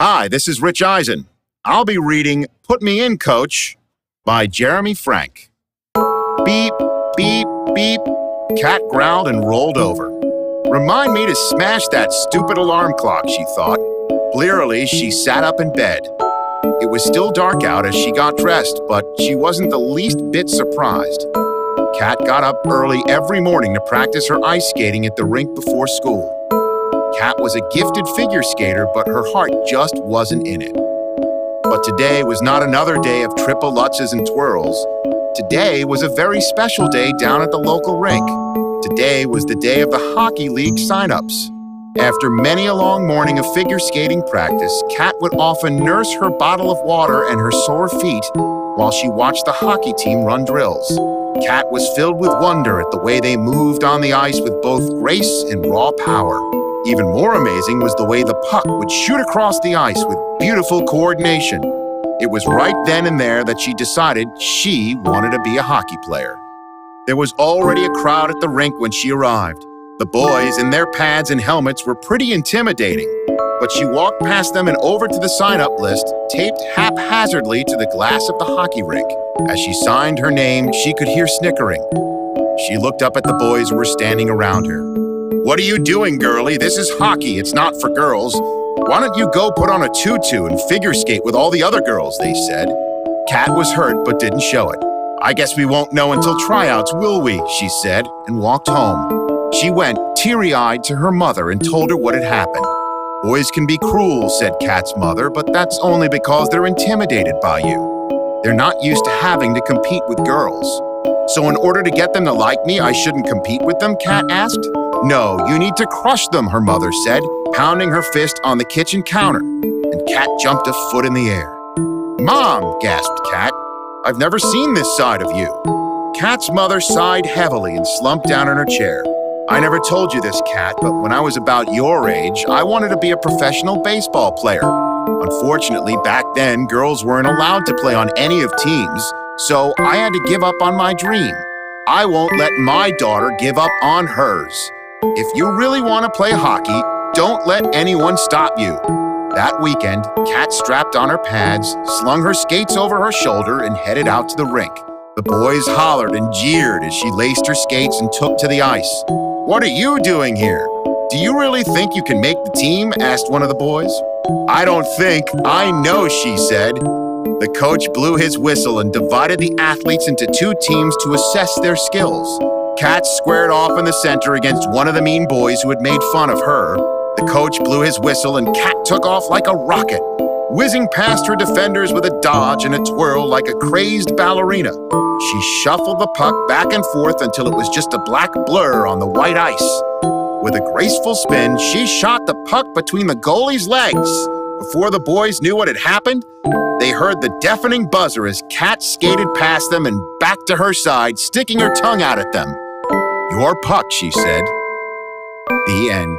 Hi, this is Rich Eisen. I'll be reading Put Me In, Coach by Jeremy Frank. Beep, beep, beep. Cat growled and rolled over. Remind me to smash that stupid alarm clock, she thought. Blearily, she sat up in bed. It was still dark out as she got dressed, but she wasn't the least bit surprised. Cat got up early every morning to practice her ice skating at the rink before school. Cat was a gifted figure skater, but her heart just wasn't in it. But today was not another day of triple lutzes and twirls. Today was a very special day down at the local rink. Today was the day of the Hockey League sign-ups. After many a long morning of figure skating practice, Cat would often nurse her bottle of water and her sore feet while she watched the hockey team run drills. Cat was filled with wonder at the way they moved on the ice with both grace and raw power. Even more amazing was the way the puck would shoot across the ice with beautiful coordination. It was right then and there that she decided she wanted to be a hockey player. There was already a crowd at the rink when she arrived. The boys in their pads and helmets were pretty intimidating, but she walked past them and over to the sign-up list, taped haphazardly to the glass of the hockey rink. As she signed her name, she could hear snickering. She looked up at the boys who were standing around her. "What are you doing, girlie? This is hockey, it's not for girls. Why don't you go put on a tutu and figure skate with all the other girls," they said. Cat was hurt but didn't show it. "I guess we won't know until tryouts, will we?" she said, and walked home. She went teary-eyed to her mother and told her what had happened. "Boys can be cruel," said Cat's mother, "but that's only because they're intimidated by you. They're not used to having to compete with girls." "So in order to get them to like me, I shouldn't compete with them?" Cat asked. "No, you need to crush them," her mother said, pounding her fist on the kitchen counter, and Cat jumped a foot in the air. "Mom," gasped Cat, "I've never seen this side of you." Cat's mother sighed heavily and slumped down in her chair. "I never told you this, Cat, but when I was about your age, I wanted to be a professional baseball player. Unfortunately, back then, girls weren't allowed to play on any of teams, so I had to give up on my dream. I won't let my daughter give up on hers. If you really want to play hockey, don't let anyone stop you." That weekend, Cat strapped on her pads, slung her skates over her shoulder, and headed out to the rink. The boys hollered and jeered as she laced her skates and took to the ice. "What are you doing here? Do you really think you can make the team?" asked one of the boys. "I don't think, I know," she said. The coach blew his whistle and divided the athletes into two teams to assess their skills. Cat squared off in the center against one of the mean boys who had made fun of her. The coach blew his whistle and Cat took off like a rocket, whizzing past her defenders with a dodge and a twirl like a crazed ballerina. She shuffled the puck back and forth until it was just a black blur on the white ice. With a graceful spin, she shot the puck between the goalie's legs. Before the boys knew what had happened, they heard the deafening buzzer as Cat skated past them and back to her side, sticking her tongue out at them. "Your puck," she said. The end.